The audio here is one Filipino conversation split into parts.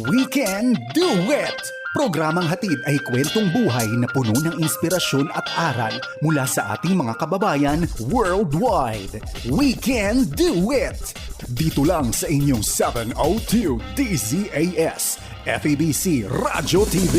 We Can Do It! Programang hatid ay kwentong buhay na puno ng inspirasyon at aral mula sa ating mga kababayan worldwide. We Can Do It! Dito lang sa inyong 702 DZAS, FEBC Radyo TV.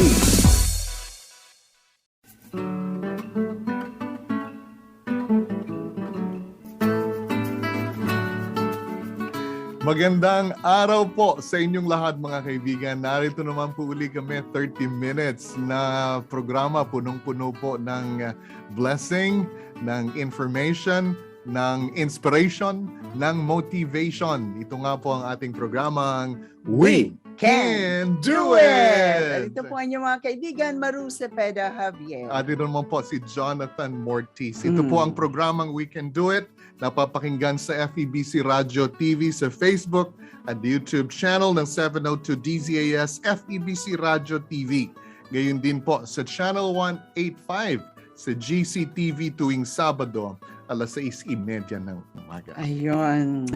Magandang araw po sa inyong lahat mga kaibigan. Narito naman po uli kami 30 minutes na programa punong-puno po ng blessing, ng information, ng inspiration, ng motivation. Ito nga po ang ating programang We Can Do It! Ito po ang inyong mga kaibigan, Maru Cepeda Javier. At ito naman po si Jonathan Mortiz. Ito po ang programang We Can Do It. Napapakinggan sa FEBC Radio TV, sa Facebook at YouTube channel ng 702 DZAS FEBC Radio TV. Gayon din po sa Channel 185 sa GCTV tuwing Sabado, alas 6:30 ng umaga. Ayun.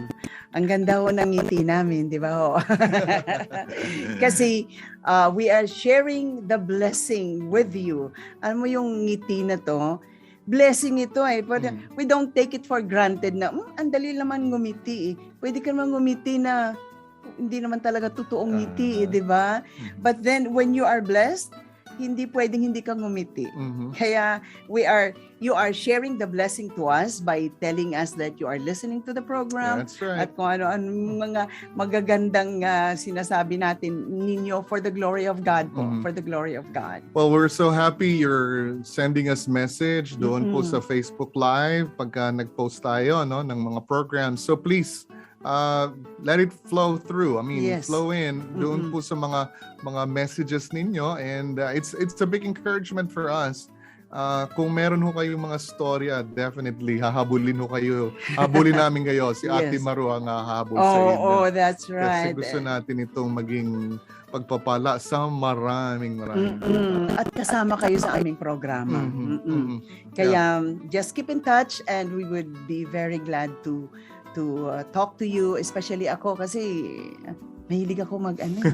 Ang ganda ho ng ngiti namin, di ba ho? Kasi we are sharing the blessing with you. Alam mo yung ngiti na to, blessing ito eh. But we don't take it for granted na, ang dali naman ngumiti eh. Pwede ka naman ngumiti na hindi naman talaga totoong ngiti eh, di ba? But then when you are blessed, hindi pwedeng hindi ka ngumiti. Kaya you are sharing the blessing to us by telling us that you are listening to the program. That's right. At kung ano mga magagandang sinasabi natin ninyo for the glory of God po, for the glory of God. Well, we're so happy you're sending us message doon po sa Facebook Live pagka nag-post tayo ng mga programs. So please, let it flow through. I mean, flow in doon po sa mga messages ninyo, and it's a big encouragement for us. Kung meron ho kayong mga storya, definitely hahabulin namin kayo. Si Ate Maru ang hahabol sa inyo. Oh, that's right. Kasi gusto natin itong maging pagpapala sa maraming. At kasama kayo sa aming programa. Kaya just keep in touch, and we would be very glad to talk to you, especially ako kasi mahilig ako mahilig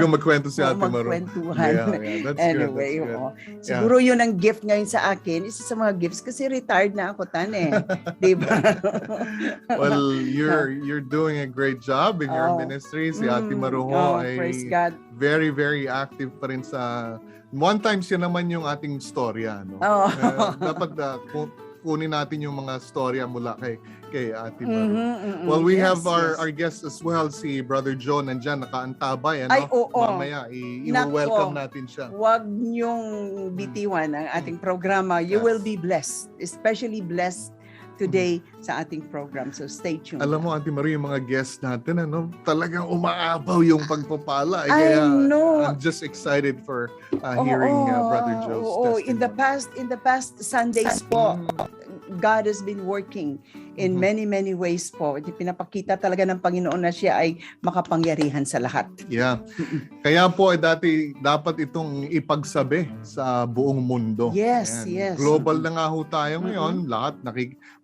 ako magkwento si Ate Maru. Magkwentuhan. That's anyway, good. Siguro yun ang gift ngayon sa akin. Isa sa mga gifts kasi retired na ako diba? Well, you're doing a great job in your ministry. Si Ate Maru ay praise God. very, very active pa rin sa... One time siya naman yung ating storya. No? Dapat kunin natin yung mga storya mula kay Ate Maru. Well, we have our guest as well, si Brother John, nandyan, nakaantabay. Ay, oo. Mamaya, i-welcome natin siya. Huwag niyong bitiwan ang ating programa. You will be blessed, especially blessed today sa ating program. So stay tuned. Alam mo, Ate Maru, yung mga guests natin, talagang umaabaw yung pagpapala. I know. I'm just excited for hearing Brother Joe's testimony. In the past Sundays po, God has been working in many ways po. Pinapakita talaga ng Panginoon na siya ay makapangyarihan sa lahat. Yeah. Kaya po dapat itong ipagsabi sa buong mundo. Yes. Global na nga ho tayo ngayon. Lahat,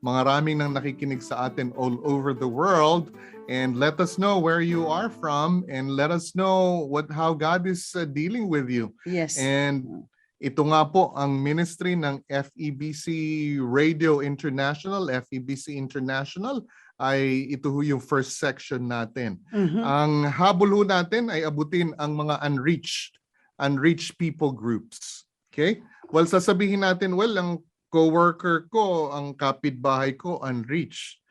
maraming nang nakikinig sa atin all over the world. And let us know where you are from, and let us know how God is dealing with you. Yes. And ito nga po ang ministry ng FEBC Radio International, FEBC International, ay ito yung first section natin. Ang habol natin ay abutin ang mga unreached people groups. Okay? Well, sasabihin natin, ang coworker ko, ang kapitbahay ko, unreached.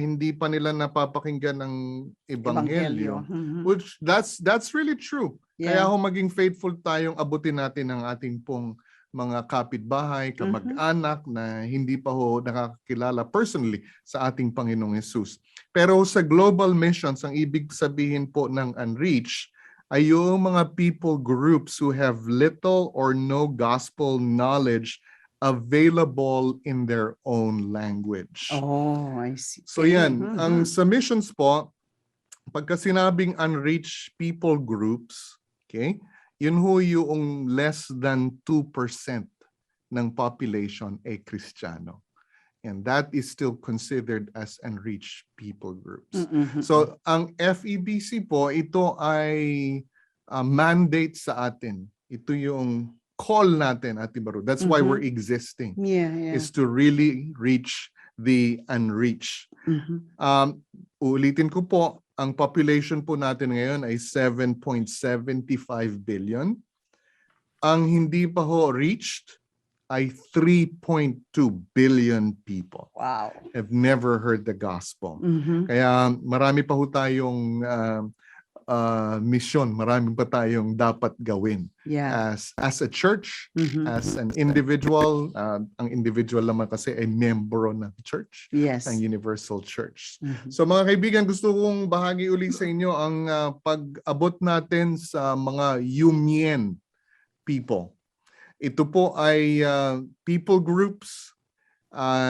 Hindi pa nila napapakinggan ng ebanghelyo. Which that's really true. Kaya maging faithful tayong abutin natin ang ating pong mga kapitbahay, kamag-anak na hindi pa nakakilala personally sa ating Panginoong Hesus. Pero sa global missions, ang ibig sabihin po ng unreached ay yung mga people groups who have little or no gospel knowledge available in their own language. Oh, I see. So yan, ang sa missions po, pagka sinabing unreached people groups, okay, yun yung less than 2% ng population ay Kristiyano. And that is still considered as unreached people groups. Mm-mm. So ang FEBC po, ito ay mandate sa atin. Ito yung call natin, Ate Maru. That's why we're existing, Yeah, yeah. is to really reach the unreached. Mhm. Uulitin ko po, ang population po natin ngayon ay 7.75 billion. Ang hindi pa ho reached ay 3.2 billion people Wow. have never heard the gospel. Mhm. Kaya marami pa ho tayong mission, marami pa tayong dapat gawin Yeah. as a church, Mhm. as an individual. Ang individual naman kasi ay membro ng church, Yes. ang Universal Church. Mhm. So mga kaibigan, gusto kong bahagi uli sa inyo ang pag-abot natin sa mga Yumien people. Ito po ay people groups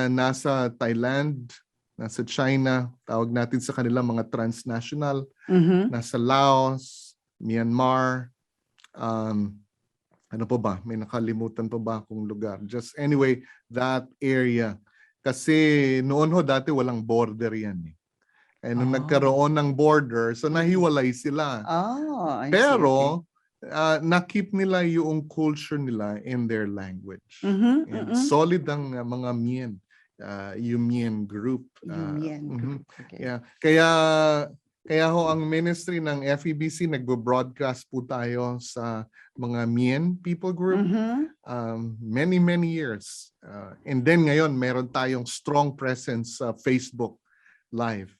nasa Thailand, nasa China, tawag natin sa kanila mga transnational, Mhm. nasa Laos, Myanmar, ano pa ba? May nakalimutan pa ba akong lugar? Just anyway, that area. Kasi noon ho dati walang border yan eh. Eh nung nagkaroon ng border, so nahiwalay sila. Oh, I see. Pero na-keep nila yung culture nila in their language. Mhm. And Mhm. solid ang mga Mien, yung Mien group. Yumien Mhm. group. Okay. Yeah. Kaya ho ang ministry ng FEBC nagbo-broadcast po tayo sa mga Mien people group Mhm. many years. And then ngayon meron tayong strong presence sa Facebook Live.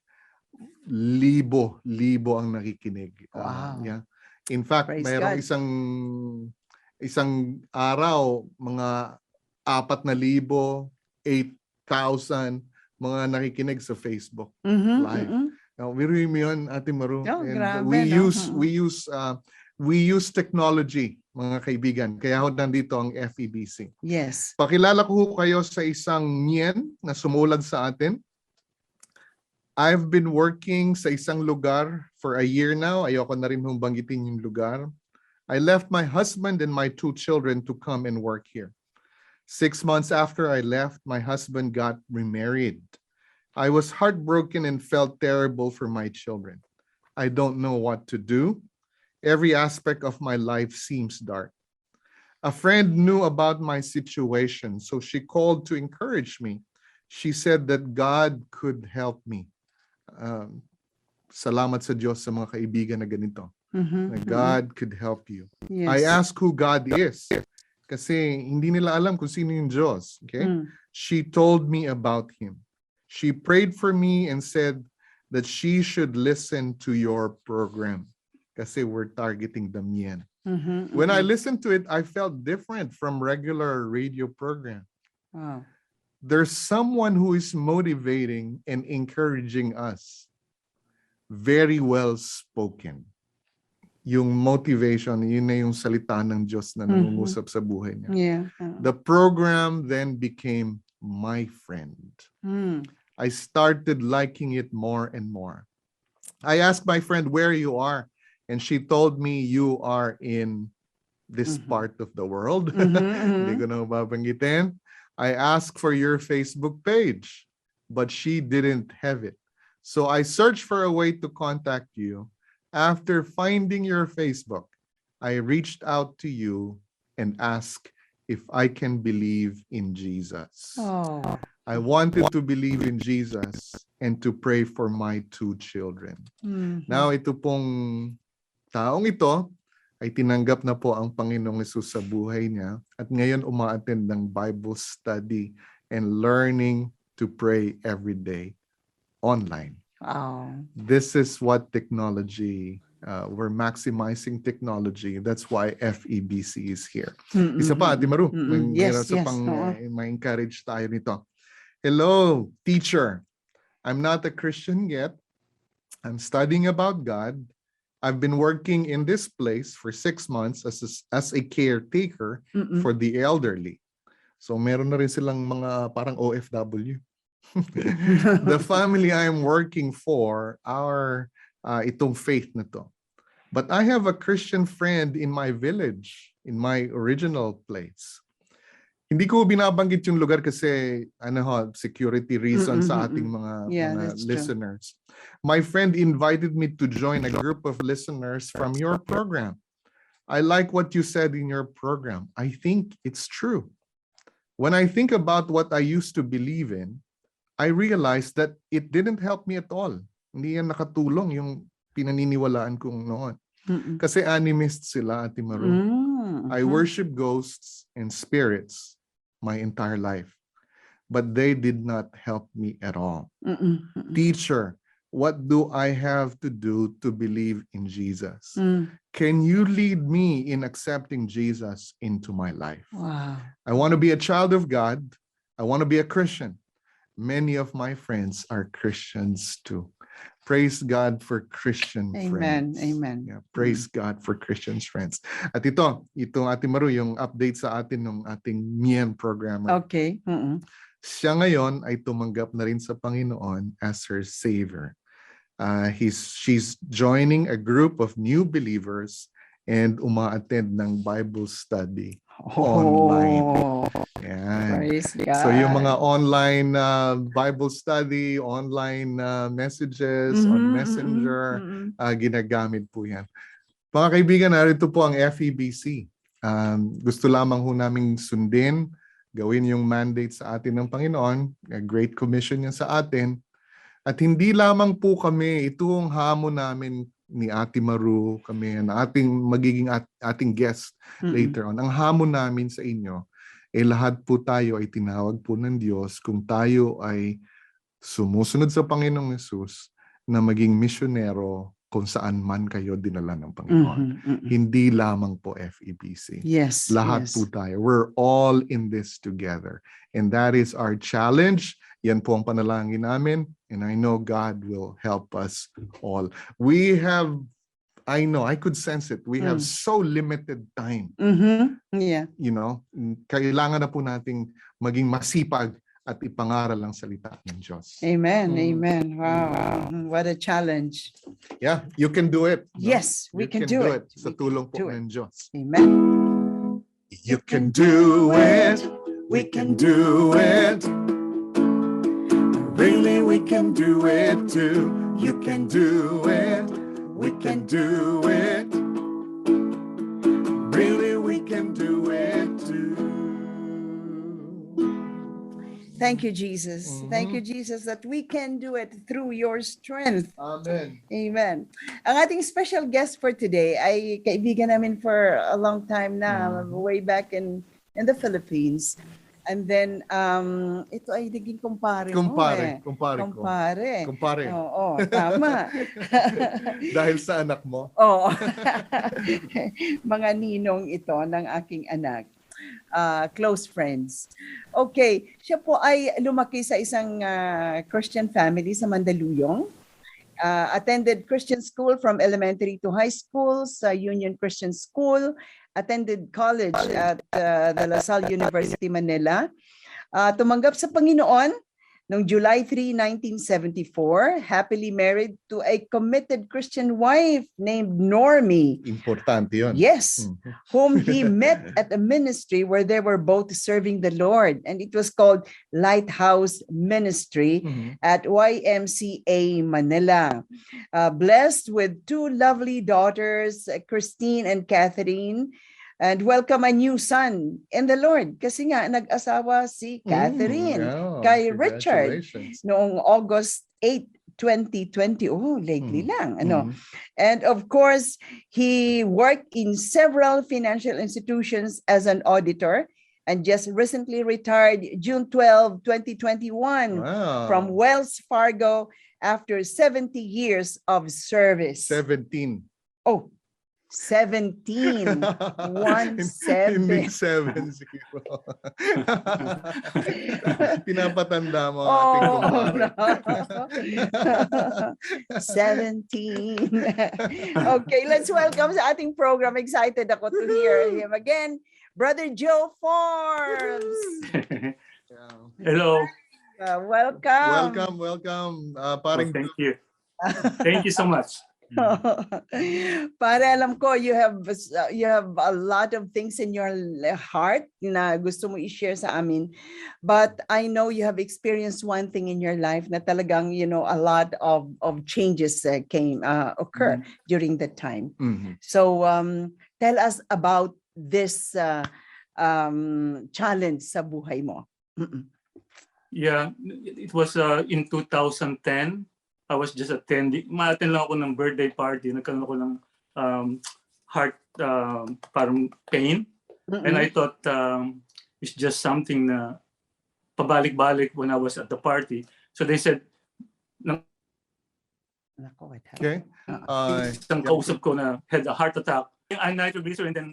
Libo ang nakikinig. Wow. Yeah. In fact, Praise mayroong God. isang araw mga 4,000, 8,000 mga nakikinig sa Facebook Mhm. Live. Mhm. Now, biruin mo yun, Ate Maru. Oh, And grabe, we no? use technology, mga kaibigan. Kaya ho nandito ang FEBC. Yes. Pakilala ko ho kayo sa isang Mien na sumulat sa atin. I've been working sa isang lugar for a year now. Ayoko na rin hong banggitin yung lugar. I left my husband and my 2 children to come and work here. 6 months after I left, my husband got remarried. I was heartbroken and felt terrible for my children. I don't know what to do. Every aspect of my life seems dark. A friend knew about my situation, so she called to encourage me. She said that God could help me. Salamat sa Diyos sa mga kaibigan na ganito. Mhm. Na God could help you. Yes. I asked who God is. Kasi hindi nila alam kung sino yung Diyos. Okay? Mm. She told me about Him. She prayed for me and said that she should listen to your program. Kasi we're targeting the Mien. Mhm. When I Mhm. listened to it, I felt different from regular radio program. Wow. There's someone who is motivating and encouraging us. Very well spoken. Yung motivation, yun na yung salita ng Diyos na nangungusap sa buhay niya. Yeah. The program then became my friend. Mm. I started liking it more and more. I asked my friend where you are, and she told me you are in this part of the world. Hindi ko na mabanggitin. I asked for your Facebook page, but she didn't have it. So I searched for a way to contact you. After finding your Facebook, I reached out to you and asked if I can believe in Jesus. Oh. I wanted to believe in Jesus and to pray for my 2 children. Mhm. Now, ito pong taong ito ay tinanggap na po ang Panginoong Hesus sa buhay niya at ngayon uma-attend ng Bible study and learning to pray every day online. Wow. This is what technology, we're maximizing technology. That's why FEBC is here. Mm-mm. Isa pa, Ate Maru, Mm-mm. may Yes, isa yes. pang Oo. ma-encourage tayo nito. Hello, teacher. I'm not a Christian yet. I'm studying about God. I've been working in this place for 6 months as a caretaker Mm-mm. for the elderly. So meron na rin silang mga parang OFW. The family I'm working for, itong faith na to. But I have a Christian friend in my village, in my original place. Hindi ko binabanggit yung lugar kasi security reasons sa ating mga, Yeah, mga that's true. listeners. My friend invited me to join a group of listeners from your program. I like what you said in your program. I think it's true. When I think about what I used to believe in, I realized that it didn't help me at all. Hindi yan nakatulong yung pinaniniwalaan kong noon. Kasi animist sila, Ate Maru. I worship ghosts and spirits my entire life, but they did not help me at all. Teacher, what do I have to do to believe in Jesus? Can you lead me in accepting Jesus into my life? Wow. I want to be a child of God. I want to be a Christian. Many of my friends are Christians too. Praise God for Christian Amen. friends. Amen. Yeah, praise God for Christian friends. At itong Ate Maru, yung update sa atin ng ating Mien programmer. Okay. Siya ngayon ay tumanggap na rin sa Panginoon as her Savior. She's joining a group of new believers and uma-attend ng Bible study online. Yan. Praise God. So yung mga online Bible study, online messages on Messenger, ginagamit po yan. Mga kaibigan, narito po ang FEBC. Gusto lamang ho naming sundin, gawin yung mandate sa atin ng Panginoon, a great commission yan sa atin. At hindi lamang po kami, ito ang hamon namin ni Ate Maru, kami na magiging ating guest later on. Ang hamon namin sa inyo, lahat po tayo ay tinawag po ng Diyos kung tayo ay sumusunod sa Panginoong Hesus na maging misyonero kung saan man kayo dinala ng Panginoon. Hindi lamang po FEBC. Yes. Lahat po tayo. We're all in this together. And that is our challenge. Yan po ang panalangin namin. And I know God will help us all. I know, I could sense it. We have so limited time. Yeah. You know, kailangan na po nating maging masipag at ipangaral ang salita ng Diyos. Amen. Amen. Wow. What a challenge. Yeah, you can do it. No? Yes, we can do it. Sa tulong po do it. ng Diyos. Amen. You can do it. We can do it. Really, we can do it too. You can do it. We can do it. Really, we can do it too. Thank you, Jesus. Thank you, Jesus, that we can do it through your strength. Amen. Amen. Ang ating special guest for today ay kaibigan namin for a long time na, way back in the Philippines. And then, ito ay naging kumpare mo eh. Kumpare. Oo, tama. Dahil sa anak mo? Oo. Mga ninong ito ng aking anak. Close friends. Okay, siya po ay lumaki sa isang Christian family sa Mandaluyong. Attended Christian school from elementary to high school sa Union Christian School. Attended college at the La Salle University, Manila. Tumanggap sa Panginoon noong July 3, 1974. Happily married to a committed Christian wife named Normie. Importante yun. Yes, whom he met at a ministry where they were both serving the Lord. And it was called Lighthouse Ministry at YMCA Manila. Blessed with two lovely daughters, Christine and Catherine, and welcome a new son in the Lord. Kasi nga, nag-asawa si Catherine kay Richard noong August 8, 2020. Oh, lately lang. And of course, he worked in several financial institutions as an auditor and just recently retired June 12, 2021 from Wells Fargo after 70 years of service. 17. Oh, 17. 1-7. Hindi 7-0. Pinapatanda mo ating kumare. 17. Okay, let's welcome sa ating program. Excited ako to hear him again. Brother Joe Forbes. Hello. Welcome. Welcome. Paring Thank you. Thank you so much. Para alam ko you have a lot of things in your heart na gusto mo i-share sa amin. But I know you have experienced one thing in your life na talagang a lot of changes occur during that time. So tell us about this challenge sa buhay mo. Yeah, it was in 2010. I was just attend lang ako ng birthday party. Nagkaroon ako ng heart parang pain. And I thought it's just something na pabalik-balik when I was at the party. So they said, Okay. isang kausap ko na had a heart attack. I nitroglycerin and then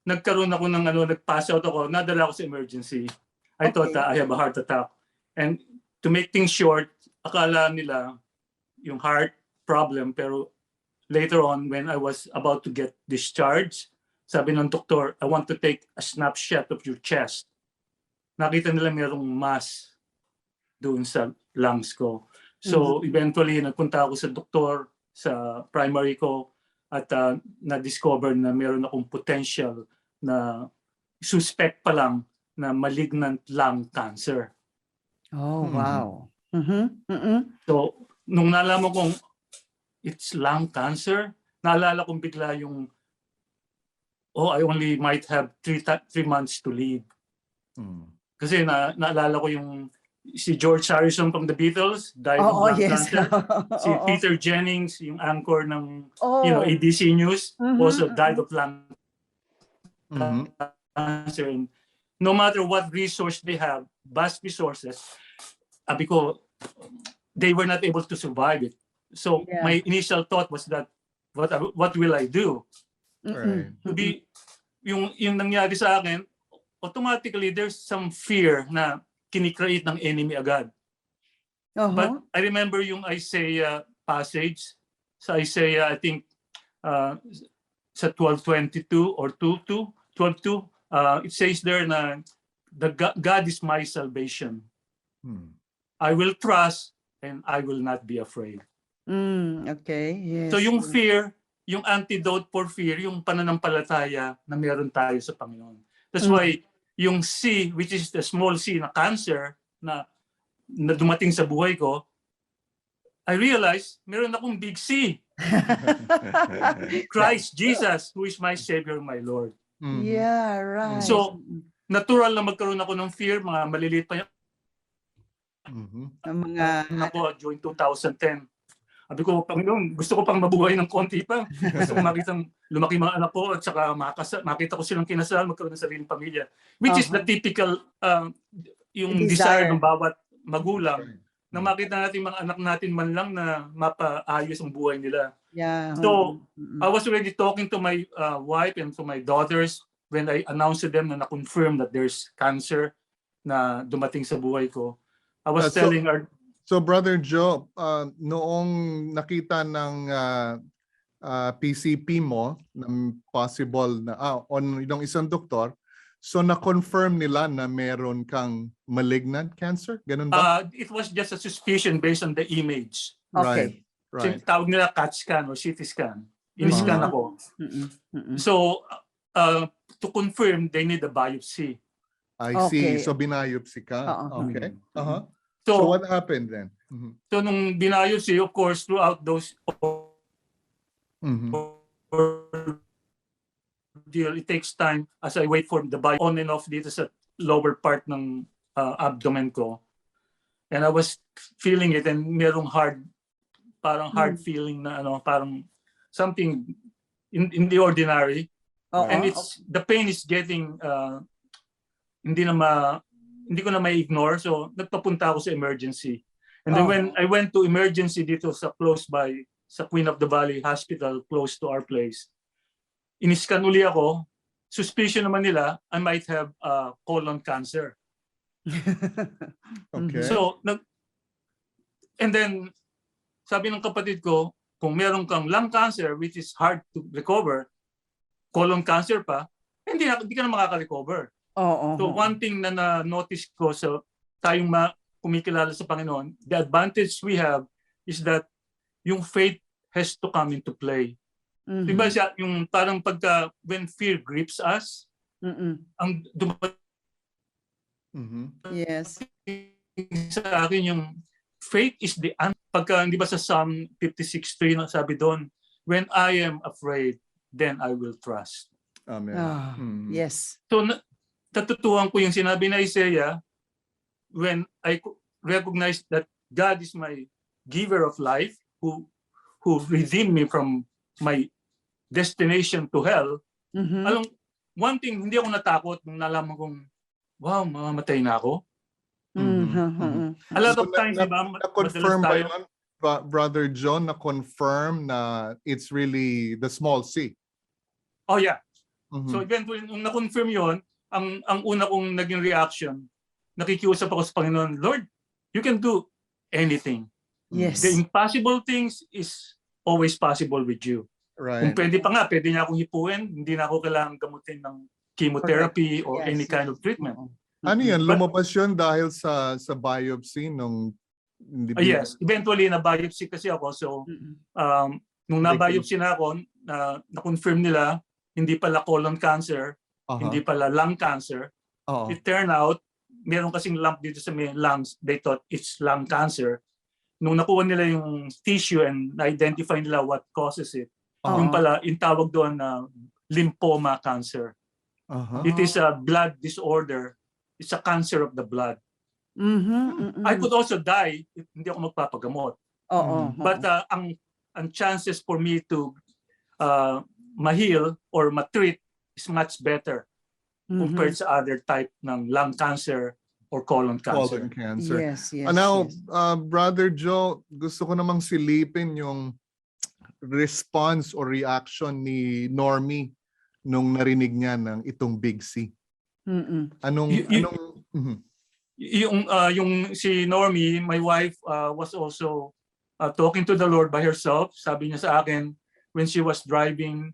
nagkaroon ako ng nag-pass out ako, nadala ako sa emergency. I thought I have a heart attack. And to make things short, akala nila yung heart problem, pero later on when I was about to get discharged, sabi ng doktor, I want to take a snapshot of your chest. Nakita nila mayroong mass doon sa lungs ko. So eventually nagpunta ako sa doktor, sa primary ko, at na-discover na meron akong potential na suspect pa lang na malignant lung cancer. Oh, wow. So, nung nalaman kong it's lung cancer, naalala kong bigla yung, I only might have 3 months to live. Kasi naalala ko yung si George Harrison from the Beatles, died of lung cancer. Si Peter Jennings, yung anchor ng ABC News, also died of lung cancer. And no matter what resource they have, vast resources, sabi ko, they were not able to survive it. So my initial thought was that, what will I do? Right. Yung nangyari sa akin, automatically there's some fear na kinikreate ng enemy agad. But I remember yung Isaiah passage, sa Isaiah, I think, sa 12:22 or 12:2, it says there na God is my salvation. I will trust and I will not be afraid. Okay. Yes. So yung fear, yung antidote for fear, yung pananampalataya na meron tayo sa Panginoon. That's why yung C, which is the small c na cancer na dumating sa buhay ko, I realized meron akong big C. Christ Jesus, who is my Savior, my Lord. Yeah, right. So, natural na magkaroon ako ng fear, mga maliliit pa ako during 2010. Sabi ko, Panginoon, gusto ko pang mabuhay ng konti pa. Gusto ko makitang lumaki mga anak ko at saka makita ko silang kinasal, magkaroon ng sariling pamilya. Which is the typical yung desire ng bawat magulang na makita natin mga anak natin man lang na mapaayos ang buhay nila. Yeah. So, I was already talking to my wife and to my daughters when I announced to them na na-confirm that there's cancer na dumating sa buhay ko. I was telling her. So Brother Joe, noong nakita ng PCP mo na possible na on yung isang doktor, so na-confirm nila na meron kang malignant cancer? Ganun ba? It was just a suspicion based on the image. Okay. Right. Tawag nila CAT scan or CT scan. In-scan ako. So, to confirm, they need a biopsy. I see. So binayopsy ka. Okay. So what happened then? So nung binayopsy, of course, throughout those it takes time as I wait for the biopsy on and off dito sa lower part ng abdomen ko. And I was feeling it and merong parang hard feeling na parang something in the ordinary. And the pain is getting hindi ko na may ignore, so nagpapunta ako sa emergency. And then when I went to emergency dito sa close by sa Queen of the Valley Hospital close to our place, iniskan uli ako. Suspicion naman nila I might have colon cancer. Okay. So and then sabi ng kapatid ko, kung meron kang lung cancer which is hard to recover, colon cancer pa, hindi ka na makaka-recover. So one thing na na-notice ko sa tayong kumikilala sa Panginoon, the advantage we have is that yung faith has to come into play. Mhm. Di ba siya, yung parang pagka, when fear grips us, Mm-mm. ang dumating Mhm. Yes. sa akin yung faith is the pagka, di ba sa Psalm 56:3 sabi doon, when I am afraid, then I will trust. Amen. Ah, Mhm. yes. So, natutuhan ko yung sinabi na Isaiah, when I recognize that God is my giver of life, who redeemed me from my destination to hell. Mhm. Alam, one thing, hindi ako natakot nung nalaman kong, wow, mamamatay na ako. Mhm. Mhm. A lot So, of times, di ba, na-confirm ba madalas tayo, yun, Brother John, na-confirm na it's really the small C? oh yeah. Mhm. So eventually, nung na-confirm yun, ang una kong naging reaction, nakikiusap ako sa Panginoon, Lord, you can do anything. Yes. The impossible things is always possible with you. Kung Right. pwede pa nga, pwede niya akong hipuin, hindi na ako kailangan gamutin ng chemotherapy or Yes, any kind yes. of treatment. Oo. Ano yan? But- Lumabas yun dahil sa biopsy nung hindi Yes, eventually na-biopsy kasi ako. So Mm-mm. nung na-biopsy na ako, na-confirm nila, hindi pala colon cancer, hindi pala lung cancer. Oo. It turned out, meron kasing lump dito sa may lungs. They thought it's lung cancer. Nung nakuha nila yung tissue and na-identify nila what causes it, yung pala, yung tawag doon na lymphoma cancer. It is a blood disorder. It's a cancer of the blood. Mhm. I could also die if hindi ako magpapagamot. Oo. But ang chances for me to ma-heal or ma-treat is much better compared sa other type ng lung cancer or colon cancer. Colon cancer. Yes, yes. Now, yes. Brother Joe, gusto ko namang silipin yung response or reaction ni Normie nung narinig niya ng itong Big C. Mm-mm. Yung si Normie, my wife, was also talking to the Lord by herself. Sabi niya sa akin when she was driving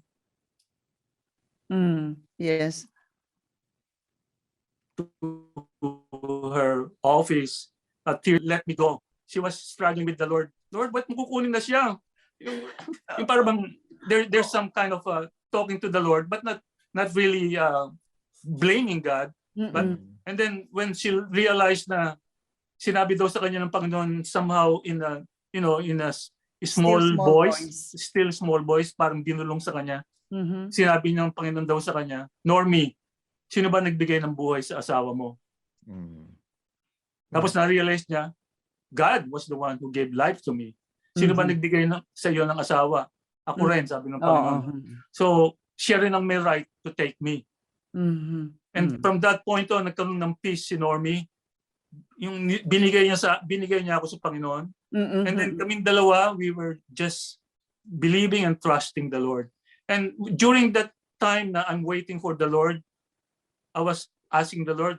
Yes. to her office, tear let me go. She was struggling with the Lord. Lord, ba't mo kukunin na siya? Yung parang bang there's some kind of talking to the Lord, but not really blaming God. But and then when she realized na sinabi daw sa kanya ng Panginoon somehow in a small voice, still small voice, parang binulong sa kanya. Sinabi ng Panginoon daw sa kanya, Normie, sino ba nagbigay ng buhay sa asawa mo? Tapos na-realize niya, God was the one who gave life to me. Sino ba nagbigay sa iyo ng asawa? Ako rin, sabi ng Panginoon. So, siya rin ang may right to take me. And from that point on, nagkaroon ng peace si Normie. Yung binigay niya ako sa Panginoon. And then kaming dalawa, we were just believing and trusting the Lord. And during that time na I'm waiting for the Lord, I was asking the Lord,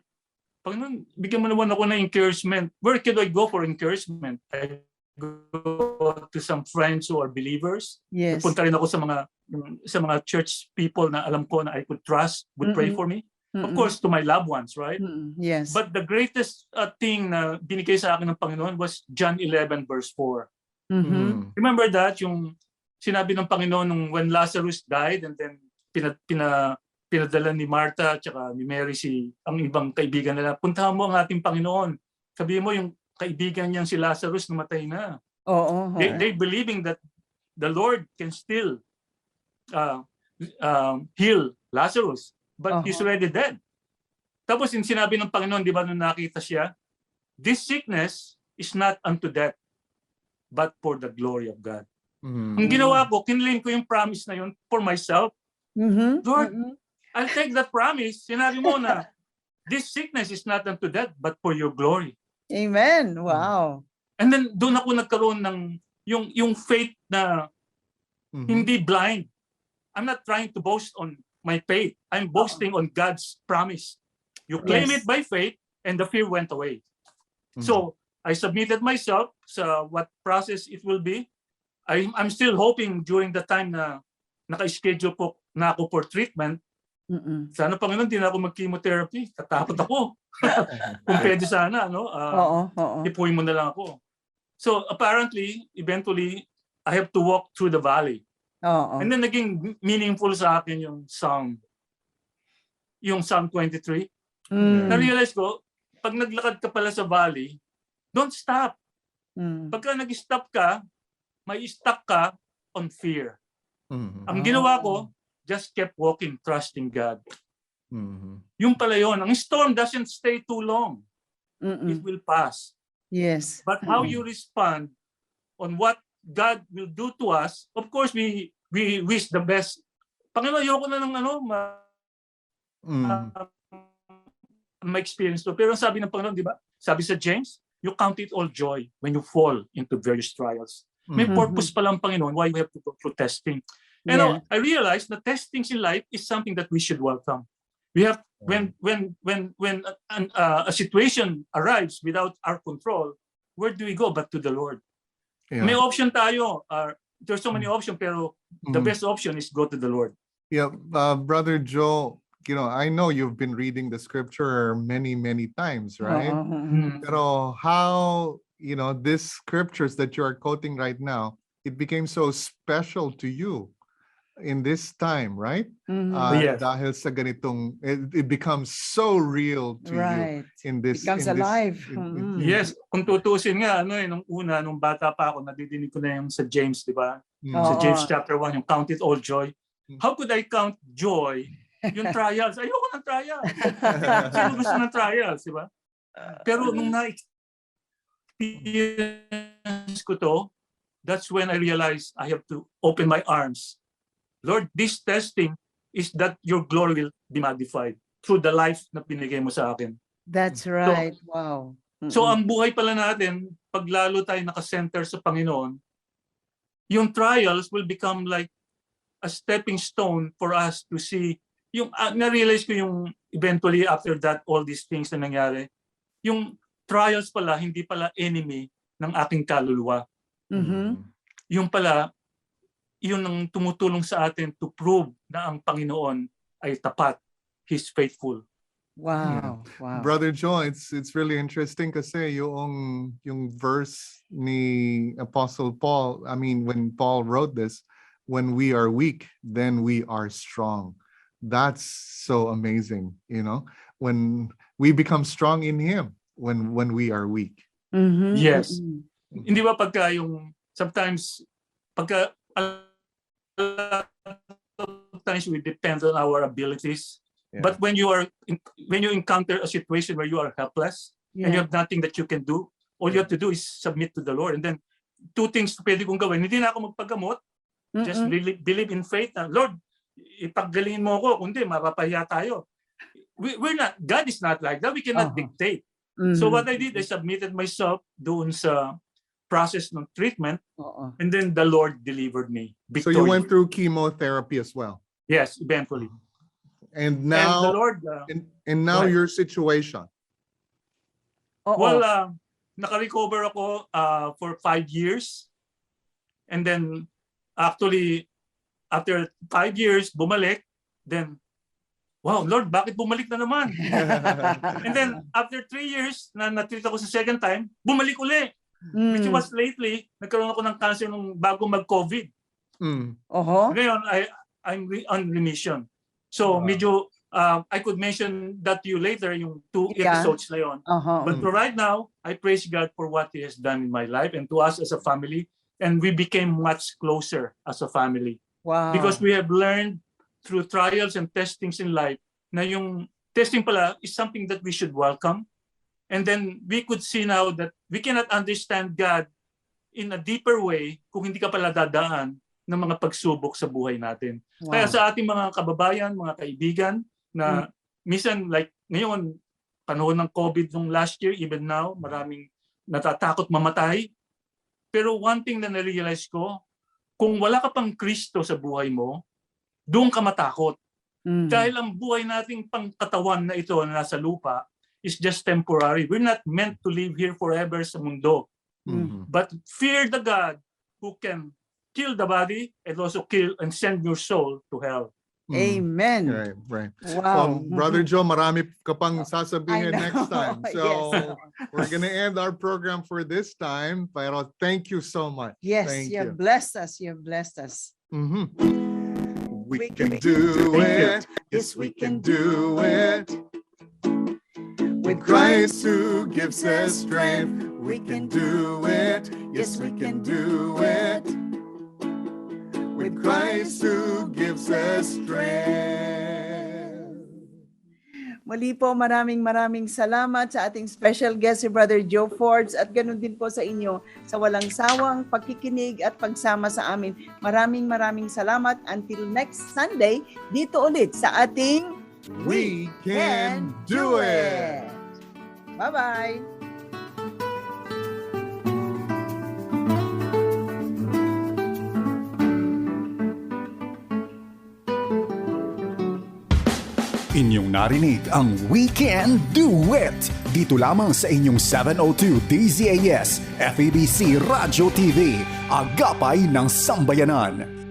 Panginoon, bigyan mo naman ako ng encouragement. Where could I go for encouragement? I go to some friends who are believers. Yes. Punta rin ako sa mga church people na alam ko na I could trust, would pray for me. Of course, to my loved ones, right? Yes. But the greatest thing na binigay sa akin ng Panginoon was John 11 verse 4. Remember that? Yung sinabi ng Panginoon nung when Lazarus died and then pinadala ni Martha at ni Mary ang ibang kaibigan nila, puntahan mo ang ating Panginoon. Sabihin mo yung kaibigan niyang si Lazarus namatay na. They believing that the Lord can still heal Lazarus, but he's already dead. Tapos yung sinabi ng Panginoon, di ba nung nakita siya, this sickness is not unto death, but for the glory of God. Ang ginawa ko, kinlaim ko yung promise na yun for myself. Lord, I'll take that promise. Sinabi mo na, this sickness is not unto death, but for your glory. Amen. Wow. And then doon ako nagkaroon ng yung faith na hindi blind. I'm not trying to boast on my faith. I'm boasting on God's promise. You claim it by faith and the fear went away. So I submitted myself sa what process it will be. I'm still hoping during the time na naka-schedule po na ako for treatment. Sana Panginoon, di na ako mag-chemotherapy. Tatakot ako. Kung pwede sana, no? Ipuin mo na lang ako. So apparently, eventually, I have to walk through the valley. Oo. And then naging meaningful sa akin yung Psalm 23. Na-realize ko, pag naglakad ka pala sa valley, don't stop. Pagka nag-stop ka, may stuck ka on fear. Ang ginawa ko, just kept walking, trusting God. Yung pala yun. Ang storm doesn't stay too long. It will pass. Yes. But how you respond on what God will do to us, of course, we wish the best. Panginoon, ayoko na ng ma-experience to. Pero sabi ng Panginoon, di ba? Sabi sa James, you count it all joy when you fall into various trials. May purpose pala ang Panginoon why we have to go through testing. And I realized that testings in life is something that we should welcome. We have when a situation arrives without our control, where do we go but to the Lord? Yeah. May option tayo. There's so many options, pero the best option is go to the Lord. Yeah, Brother Joe, I know you've been reading the scripture many, many times, right? Pero how, these scriptures that you are quoting right now, it became so special to you in this time, right? Yes. Dahil sa ganitong, it becomes so real to you in this. Becomes in this- alive. Yes, kung tutusin nga, nung bata pa ako, nadidinig ko na yung sa James, di ba? Sa James chapter 1, yung count it all joy. How could I count joy? Yung trials. Ayoko ng trials. Sino gusto ng trials, di ba? Pero nung na-experience ko to, that's when I realized I have to open my arms. Lord, this testing is that your glory will be magnified through the life na binigay mo sa akin. That's right. Wow. So ang buhay pala natin, pag lalo tayo nakasenter sa Panginoon, yung trials will become like a stepping stone for us to see. Yung na-realize ko yung eventually after that, all these things na nangyari, yung trials pala, hindi pala enemy ng aking kaluluwa. Yung pala, yun ang tumutulong sa atin to prove na ang Panginoon ay tapat. He's faithful. Wow. Wow. Brother Joe, it's really interesting kasi yung verse ni Apostle Paul, I mean, when Paul wrote this, when we are weak, then we are strong. That's so amazing, when we become strong in Him, when we are weak. Yes. Hindi ba pagka yung, sometimes, pagka, sometimes we depend on our abilities. Yeah. But when you encounter a situation where you are helpless and you have nothing that you can do, all you have to do is submit to the Lord. And then, two things pwede kong gawin. Hindi na ako magpagamot. Just believe in faith. Lord, ipaggalingin mo ako, kundi mapapahiya tayo. We're not, God is not like that. We cannot dictate. So what I did, I submitted myself doon sa process ng treatment, and then the Lord delivered me. So you went through chemotherapy as well? Yes, eventually. And now, and the Lord, and now your situation? Well, naka-recover ako for 5 years. And then, actually, after 5 years, bumalik. Then, wow, Lord, bakit bumalik na naman? And then, after 3 years, na na-treat ako sa second time, bumalik uli. Which was lately, nagkaroon ako ng cancer nung bago mag-COVID. Ngayon, I'm on remission. So, medyo, I could mention that to you later, yung 2 episodes na yun. But for right now, I praise God for what He has done in my life and to us as a family. And we became much closer as a family. Wow. Because we have learned through trials and testings in life na yung testing pala is something that we should welcome. And then we could see now that we cannot understand God in a deeper way kung hindi ka pala dadaan ng mga pagsubok sa buhay natin. Kaya sa ating mga kababayan, mga kaibigan, na minsan like ngayon, panahon ng COVID nung last year, even now, maraming natatakot mamatay. Pero one thing na na-realize ko, kung wala ka pang Kristo sa buhay mo, doon ka matakot. Dahil ang buhay nating pangkatawan na ito na nasa lupa is just temporary. We're not meant to live here forever sa mundo. But fear the God who can kill the body and also kill and send your soul to hell. Amen. Right, right. Wow. Brother Joe, marami ka pang sasabihin I know. next time. So Yes. we're gonna end our program for this time. Pero thank you so much. Yes, Thank you have blessed us. You have blessed us. Mhm. We We can can do Thank you. it. Yes, we can do it. With Christ who gives us strength, we can do it. Yes, we can do it. With Christ who gives us strength. Muli po, maraming salamat sa ating special guest si Brother Joe Forbes at ganun din po sa inyo sa walang sawang pagkikinig at pagsama sa amin. Maraming salamat. Until next Sunday, dito ulit sa ating We can do it. Bye-bye. Inyong narinig ang We Can Do It! Dito lamang sa inyong 702 DZAS FEBC Radio TV, Agapay ng Sambayanan.